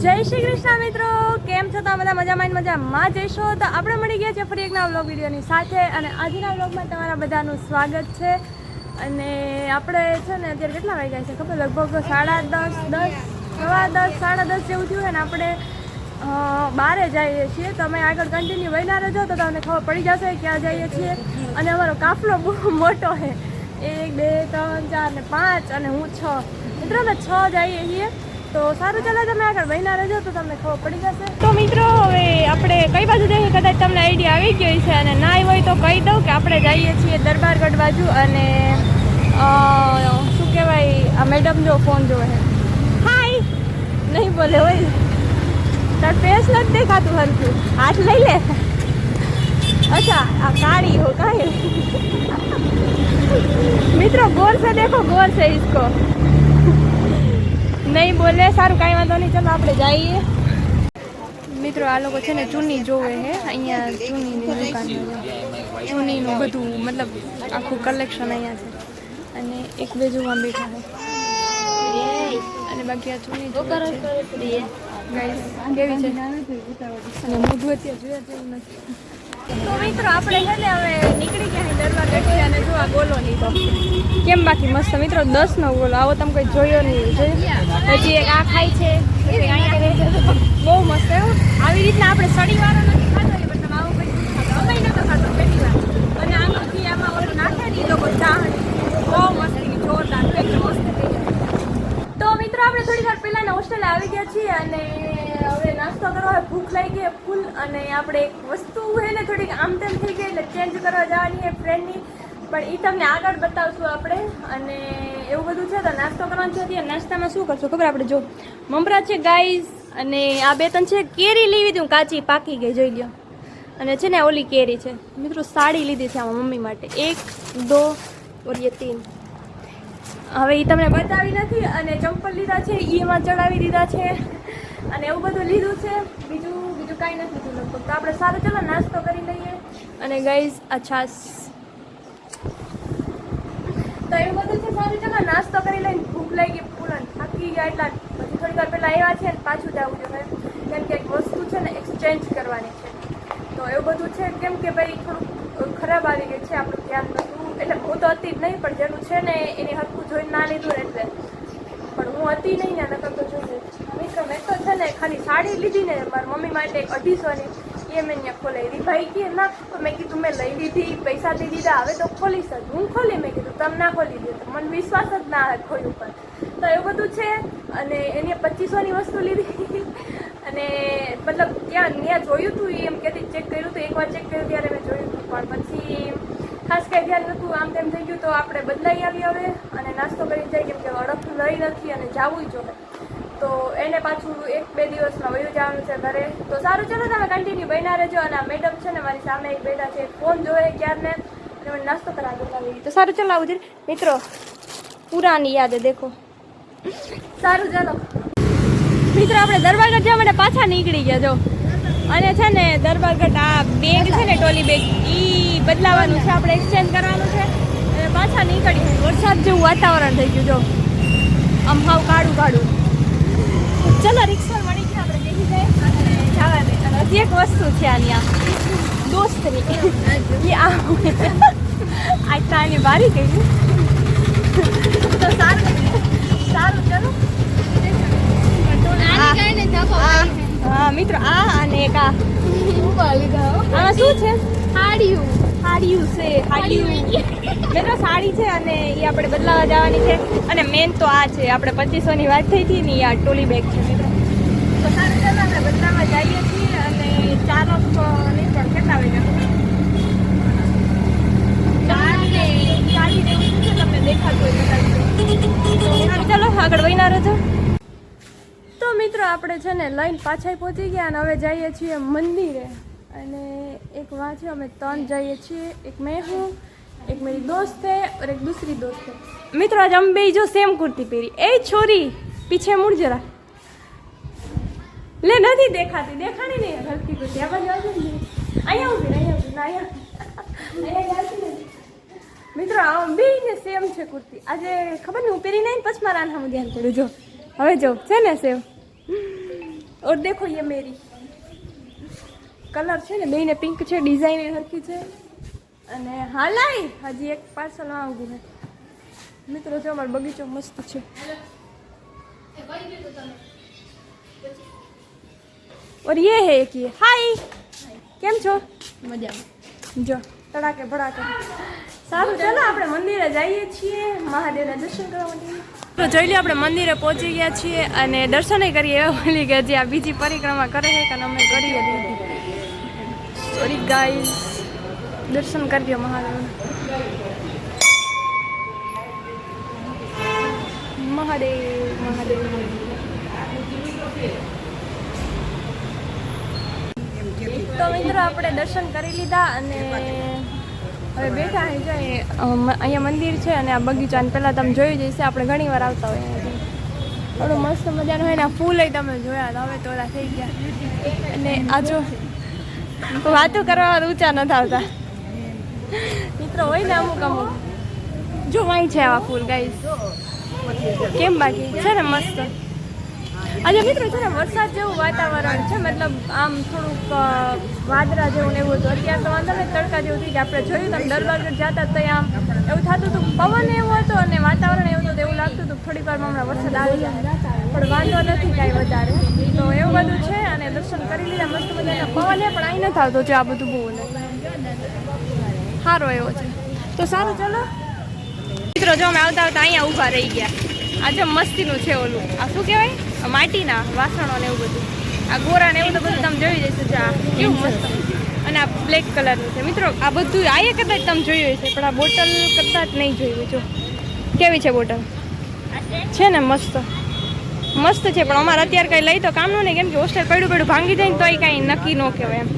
જય શ્રી કૃષ્ણ મિત્રો, કેમ છો તમે બધા? મજામાં જઈશો તો આપણે મળી ગયા છે ફરી એક નવા વ્લોગ વિડીયોની સાથે. અને આજના વ્લોગમાં તમારા બધાનું સ્વાગત છે. અને આપણે છે ને અત્યારે કેટલા વાગ્યા છે ખબર? લગભગ 10:30 સવા 10 10:30 જેવું થયું છે ને આપણે બહાર જઈએ છીએ. તમે આગળ કન્ટિન્યુ વહીના રહેજો તો તમને ખબર પડી જશે ક્યાં જઈએ છીએ. અને અમારો કાફલો બહુ મોટો છે, 1 2 3 4 ને 5 અને હું 6 મિત્રો, અમે 6 જઈએ છીએ. તો સારું, ચાલો તમે આગળ વહીના રહેજો તો તમને ખબર પડી જશે. તો મિત્રો હવે આપણે કઈ બાજુ જઈએ કદાચ તમને આઈડિયા આવી ગયો છે, અને ના હોય તો કહી દઉં કે આપણે જઈએ છીએ દરબારગઢ બાજુ. અને શું કહેવાય, આ મેડમ જો ફોન જોવે છે. હાય નહીં બોલે હોય, તાર ફેસ નથી દેખાતું હરખું, હાથ લઈ લે. અચ્છા આ કાળી હો કાંઈ મિત્રો, ગોર से देखो, गौर से इसको નહીં બોલે. સારું, કાંઈ વાંધો નહીં, ચાલો આપણે જઈએ. મિત્રો આ લોકો છે ને ચૂની જોવે છે અહીંયા, ચૂનીની દુકાનમાં. ચૂનીનું બધું મતલબ આખું કલેક્શન અહીંયા છે. અને એક બે જોવા બેઠા છે, અને બાકી આ ચૂની ગાઈસ કેવી છે, અને મોઢું અત્યારે જોયા તેવું નથી. તો મિત્રો આપણે છે ને હવે નીકળી ગયા દરબારગઢથી. અને જો આ ગોલો લીધો, કેમ બાકી મસ્ત મિત્રો, 10નો ગોલો. આવો તમે કોઈ જોયો નહીં જોયો. પછી એક આ ખાય છે, બહુ મસ્ત. એવું આવી રીતના આપણે સળીવાળો નથી ખાતો, મતલબ આવું કંઈ ખાતો, અમે નતો ખાતો પહેલી વાર. અને આમાંથી આમાં ઓલું નાખે ને એ લોકો ચાહણી, બહુ મસ્ત, જોરદાર, એટલું મસ્ત થઈ જાય. તો મિત્રો આપણે થોડી વાર પહેલાં હોસ્ટેલે આવી ગયા છીએ. અને હવે નાસ્તો કરવા હોય, ભૂખ લાગી ગઈ ફૂલ. અને આપણે એક વસ્તુ છે ને થોડીક આમ તેમ થઈ ગઈ, એટલે ચેન્જ કરવા જવાની છે ફ્રેન્ડની, પણ એ તમને આગળ બતાવશું આપણે. અને એવું બધું છે તો નાસ્તો કરવાનો છે. અત્યારે નાસ્તામાં શું કરશું ખબર? આપણે જો મમરા છે ગાઈઝ, અને આ 2-3 છે. કેરી લીધી હતી હું, કાચી પાકી ગઈ, જોઈ લ્યો. અને છે ને ઓલી કેરી છે મિત્રો, સાડી લીધી છે આમાં મમ્મી માટે, 1 2 और ये 3. હવે એ તમને બતાવી નથી. અને ચંપલ લીધા છે, એમાં ચડાવી દીધા છે, અને એવું બધું લીધું છે. બીજું કાંઈ નથી લીધું લગભગ. તો આપણે સારું ચાલો નાસ્તો કરી લઈએ. અને ગાઈઝ આ છાસ, તો એવું બધું છે. સારું ચાલો નાસ્તો કરી લઈને, ભૂખ લાગી ફૂલ અને થાકી ગયા એટલા પછી થોડી વાર પહેલાં આવ્યા છે ને પાછું જવું જોઈએ, કેમ કે એક વસ્તુ છે ને એક્સચેન્જ કરવાની છે. તો એવું બધું છે, કેમ કે ભાઈ થોડુંક ખરાબ આવી ગઈ છે, આપણું ધ્યાન નહોતું. એટલે હું તો હતી જ નહીં, પણ જેનું છે ને એને હરખું જોઈને ના લીધું ને એટલે. પણ હું હતી નહીં ને નકર તો જોઈએ. મિત્રો મેં તો છે ને ખાલી સાડી લીધી ને મારી મમ્મી માટે 250ની, એ મેં ત્યાં ખોલાવી. ભાઈ કે ના, તો મેં કીધું મેં લઈ લીધી, પૈસા દઈ દીધા, હવે તો ખોલીશ જ. હું ખોલી, મેં કીધું તમે ના ખોલી દે, તો મને વિશ્વાસ જ ના આવે ખોલ્યું પર. તો એવું બધું છે. અને એને 2500ની વસ્તુ લીધી. અને મતલબ ત્યાં જોયું હતું, એમ કહેતી ચેક કર્યું હતું, એકવાર ચેક કર્યું ત્યારે મેં જોયું હતું, પણ પછી ખાસ કંઈ ધ્યાન નહોતું, આમ તેમ થઈ ગયું. તો આપણે બદલાઈ આવી હવે અને નાસ્તો કરી જાય, કેમ કે અડપ લઈ નથી અને જવું જોઈએ. તો એને પાછું 1-2 દિવસમાં વયું જવાનું છે ઘરે. તો સારું ચાલો તમે કન્ટિન્યુ બન્યા રહેજો. અને આ મેડમ છે ને મારી સામે એક બેઠા છે, ફોન જોવે ક્યારને, અને મને નાસ્તો કરાવી બોલાવી. તો સારું ચાલો આવું જોઈએ મિત્રો, પુરાની યાદ દેખો. સારું ચાલો મિત્રો, આપણે દરબારગઢ જવા માટે પાછા નીકળી ગયા જો. અને છે ને દરબારગઢ આ બેગ છે ને ટોલી બેગ, એ બદલાવાનું છે, આપણે એક્સચેન્જ કરવાનું છે. અને પાછા નીકળી, વરસાદ જેવું વાતાવરણ થઈ ગયું જો, આમ હાવ કાળું કાળું. ચલો રિક્ષા મળી ગયા, આપણે બેસી જાય અને જવા દે. અને હજી એક વસ્તુ છે આની, દોસ્તની, એ આ તાની બારી ગઈ. તો સારું ચલો. હા મિત્રો, આ અને એક આમાં શું છે? સાડિયું છે, સાડિયું મિત્રો, સાડી છે. અને એ આપણે બદલાવા જવાની છે. અને મેન તો આ છે, આપણે 2500ની વાત થઈ હતી ને, આ ટોલી બેગ છે મિત્રો. તો સારું ચાલો આપણે બદલાવા જઈએ છીએ. અને 4 નહીં પણ કેટલા વાગ્યા તમને દેખાતું હોય સારું ચાલો આગળ વહીના રહેજો. તો મિત્રો આપણે છે ને લઈને પાછા પહોંચી ગયા. અને હવે જઈએ છીએ મંદિરે. અને એક वहाँ છે, અમે 3 જઈએ છીએ. એક મેં હું, एक मेरी दोस्त है और एक दूसरी दोस्त है. मित्रों आज हम बे जो सेम कुर्ती पहरी. ए छोरी पीछे मुड़ जरा, ले नहीं देखाती, देखानी नहीं हल्की कुर्ती. आ बाजू आजो અહીંયા ઉભી ના અહીંયા મિત્રો બે ને સેમ છે કુર્તી. આજે ખબર ને હું પહેરી નહીં, પછી મારા આના ધ્યાન કર્યું. જો હવે જો છે ને સેમ. और देखो ये मेरी कलर છે ને બેને પિંક છે, ડિઝાઇન એ હરખી છે અને હાલાઈ હજી એક પાર્સલ આવ્યું છે મિત્રો. જો અમારો બગીચો મસ્ત છે. और ये है एक ये हाय કેમ છો? મજામાં. જો તડાકે ભડાકે. સારું ચાલો આપણે મંદિરે જઈએ છીએ મહાદેવના દર્શન કરવા માટે. તો જોઈ લો આપણે મંદિરે પહોંચી ગયા છીએ અને દર્શનય કરીએ એવું ભૂલી ગયા જે આ બીજી પરિક્રમા કરે છે કે અમે કરીએ લીધી. સોરી ગાઈઝ, દર્શન કરી દો મહાદેવના. મહાદેવ મહાદેવ. તો મિત્રો આપણે દર્શન કરી લીધા અને હવે બેઠા અહીં જોઈએ. અહીંયા મંદિર છે અને આ બગીચા અને પહેલાં તમે જોઈ જઈશે આપણે ઘણી વાર આવતા હોય અહીંયા. થોડું મસ્ત મજાનું હોય ને આ ફૂલ તમે જોયા તો હવે તો ઓલા થઈ ગયા. અને આ જો વાતો કરવા ઊંચા નથી આવતા મિત્રો હોય ને અમુક અમુક. જો વાંઈ છે આવા ફૂલ ગાઈસ કેમ બાકી છે ને મસ્ત. આજે મિત્રો છે ને વરસાદ જેવું વાતાવરણ છે, મતલબ આમ થોડુંક વાદળા જેવું ને એવું હતું. અત્યારે તો વાંધો નહીં, તડકા જેવું થઈ ગયા. આપણે જોયું તમે દરવાજો જતા તો આમ એવું થતું હતું, પવન એવો હતો અને વાતાવરણ એવું હતું, એવું લાગતું હતું થોડીક વારમાં હમણાં વરસાદ આવી જાય, પણ વાંધો નથી કાંઈ વધારે. તો એવું બધું છે અને દર્શન કરી લીધા મસ્ત મજાના. પવન એ પણ અહીં નથી આવતો છે, આ બધું બહુ સારો એવો છે. તો સારું ચલો મિત્રો, જો અમે આવતા આવતા અહીંયા ઊભા રહી ગયા. આ જો મસ્તીનું છે ઓલું, આ શું કહેવાય, માટીના વાસણો ને એવું બધું, આ ગોરા ને એવું તો બધું તમે જોઈ જઈશું. આ કેવું મસ્ત. અને આ બ્લેક કલરનું છે મિત્રો. આ બધું આયે કદાચ તમે જોયું હશે, પણ આ બોટલ કદાચ નહીં જોયું. જો કેવી છે બોટલ, છે ને મસ્ત મસ્ત છે. પણ અમારે અત્યારે કંઈ લઈ તો કામનું નહીં, કેમ કે હોસ્ટેલ પડ્યું ભાંગી જાય ને તો એ કાંઈ નક્કી ન કહેવાય એમ.